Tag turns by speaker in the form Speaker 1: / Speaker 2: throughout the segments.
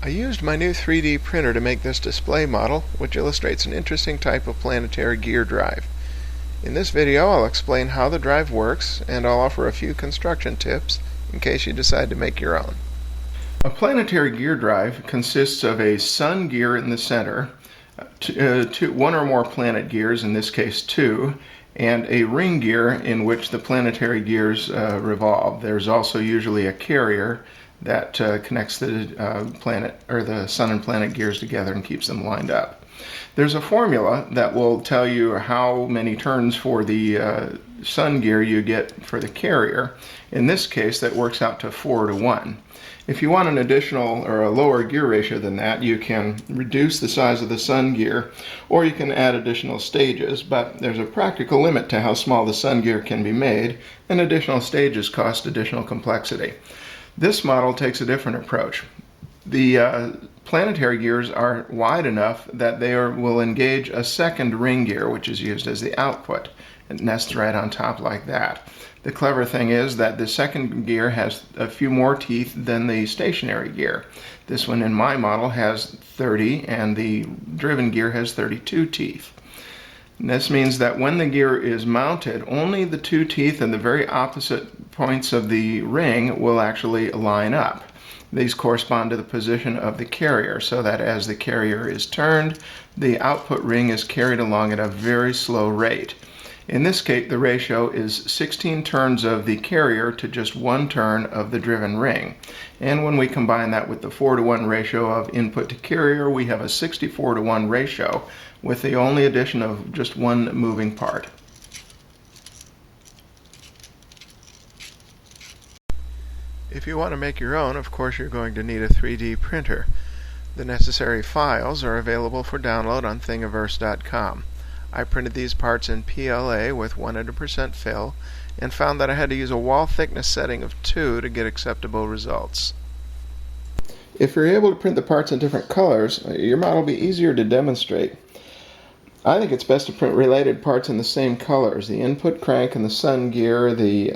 Speaker 1: I used my new 3D printer to make this display model, which illustrates an interesting type of planetary gear drive. In this video, I'll explain how the drive works, and I'll offer a few construction tips in case you decide to make your own. A planetary gear drive consists of a sun gear in the center, one or more planet gears, in this case two, and a ring gear in which the planetary gears revolve. There's also usually a carrier that connects the planet or the sun and planet gears together and keeps them lined up. There's a formula that will tell you how many turns for the sun gear you get for the carrier. In this case, that works out to 4:1. If you want an additional or a lower gear ratio than that, you can reduce the size of the sun gear, or you can add additional stages, but there's a practical limit to how small the sun gear can be made, and additional stages cost additional complexity. This model takes a different approach. The planetary gears are wide enough that they will engage a second ring gear, which is used as the output. It nests right on top like that. The clever thing is that the second gear has a few more teeth than the stationary gear. This one in my model has 30, and the driven gear has 32 teeth. And this means that when the gear is mounted, only the two teeth and the very opposite points of the ring will actually line up. These correspond to the position of the carrier, so that as the carrier is turned, the output ring is carried along at a very slow rate. In this case, the ratio is 16 turns of the carrier to just 1 turn of the driven ring. And when we combine that with the 4:1 ratio of input to carrier, we have a 64:1 ratio with the only addition of just one moving part. If you want to make your own, of course you're going to need a 3D printer. The necessary files are available for download on thingiverse.com. I printed these parts in PLA with 100% fill and found that I had to use a wall thickness setting of 2 to get acceptable results. If you're able to print the parts in different colors, your model will be easier to demonstrate. I think it's best to print related parts in the same colors: the input crank and the sun gear, the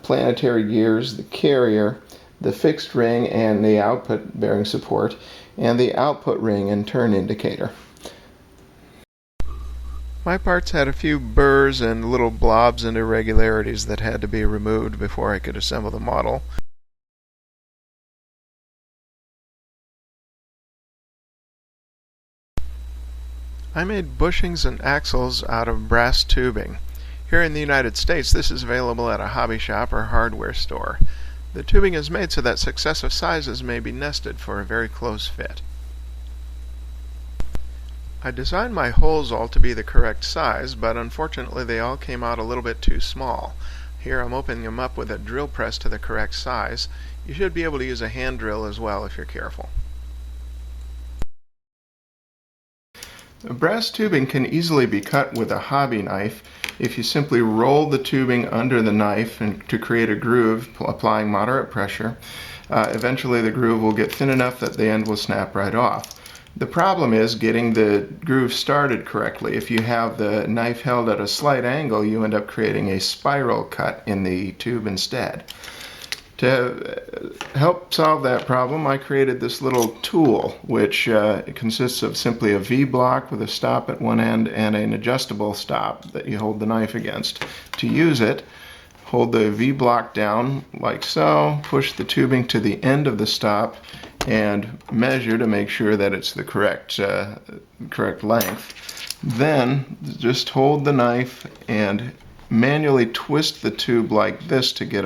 Speaker 1: planetary gears, the carrier, the fixed ring and the output bearing support, and the output ring and turn indicator. My parts had a few burrs and little blobs and irregularities that had to be removed before I could assemble the model. I made bushings and axles out of brass tubing. Here in the United States, this is available at a hobby shop or hardware store. The tubing is made so that successive sizes may be nested for a very close fit. I designed my holes all to be the correct size, but unfortunately they all came out a little bit too small. Here I'm opening them up with a drill press to the correct size. You should be able to use a hand drill as well if you're careful. Brass tubing can easily be cut with a hobby knife if you simply roll the tubing under the knife and to create a groove, applying moderate pressure. Eventually the groove will get thin enough that the end will snap right off. The problem is getting the groove started correctly. If you have the knife held at a slight angle, you end up creating a spiral cut in the tube instead. To help solve that problem, I created this little tool, which consists of simply a V-block with a stop at one end and an adjustable stop that you hold the knife against. To use it, hold the V-block down like so, push the tubing to the end of the stop, and measure to make sure that it's the correct length. Then just hold the knife and manually twist the tube like this to get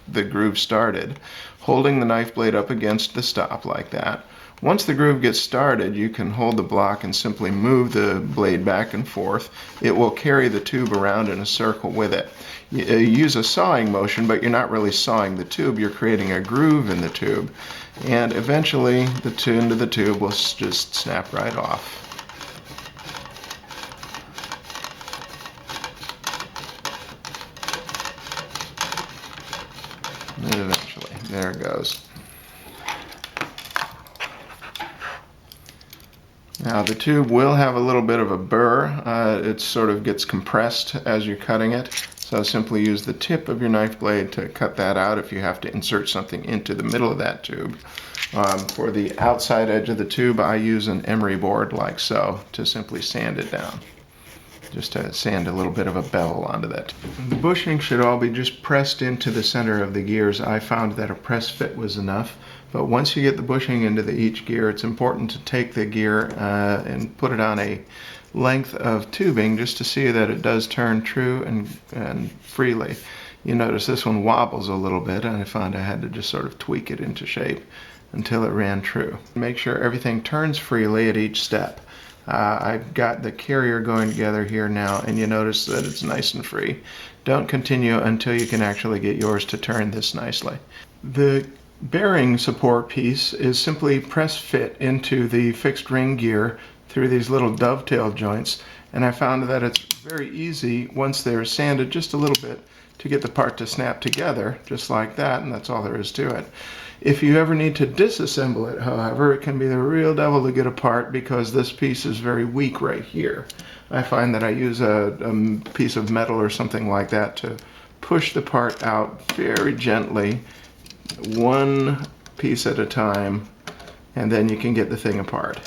Speaker 1: the groove started, holding the knife blade up against the stop like that. Once the groove gets started, you can hold the block and simply move the blade back and forth. It will carry the tube around in a circle with it. You use a sawing motion, but you're not really sawing the tube, you're creating a groove in the tube. And eventually the end of the tube will just snap right off. And eventually, there it goes. Now the tube will have a little bit of a burr. It sort of gets compressed as you're cutting it. So simply use the tip of your knife blade to cut that out if you have to insert something into the middle of that tube. For the outside edge of the tube, I use an emery board like so to simply sand it down. Just to sand a little bit of a bevel onto that. The bushing should all be just pressed into the center of the gears. I found that a press fit was enough, but once you get the bushing into each gear, it's important to take the gear and put it on a length of tubing just to see that it does turn true and freely. You notice this one wobbles a little bit, and I found I had to just sort of tweak it into shape until it ran true. Make sure everything turns freely at each step. I've got the carrier going together here now, and you notice that it's nice and free. Don't continue until you can actually get yours to turn this nicely. The bearing support piece is simply press fit into the fixed ring gear through these little dovetail joints, and I found that it's very easy once they're sanded just a little bit to get the part to snap together just like that, and that's all there is to it. If you ever need to disassemble it, however, it can be the real devil to get apart because this piece is very weak right here. I find that I use a piece of metal or something like that to push the part out very gently, one piece at a time, and then you can get the thing apart.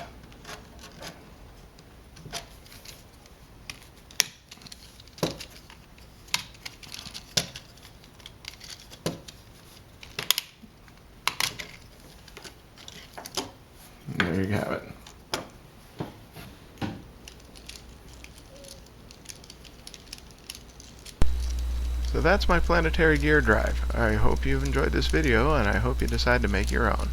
Speaker 1: There you have it. So that's my planetary gear drive. I hope you've enjoyed this video, and I hope you decide to make your own.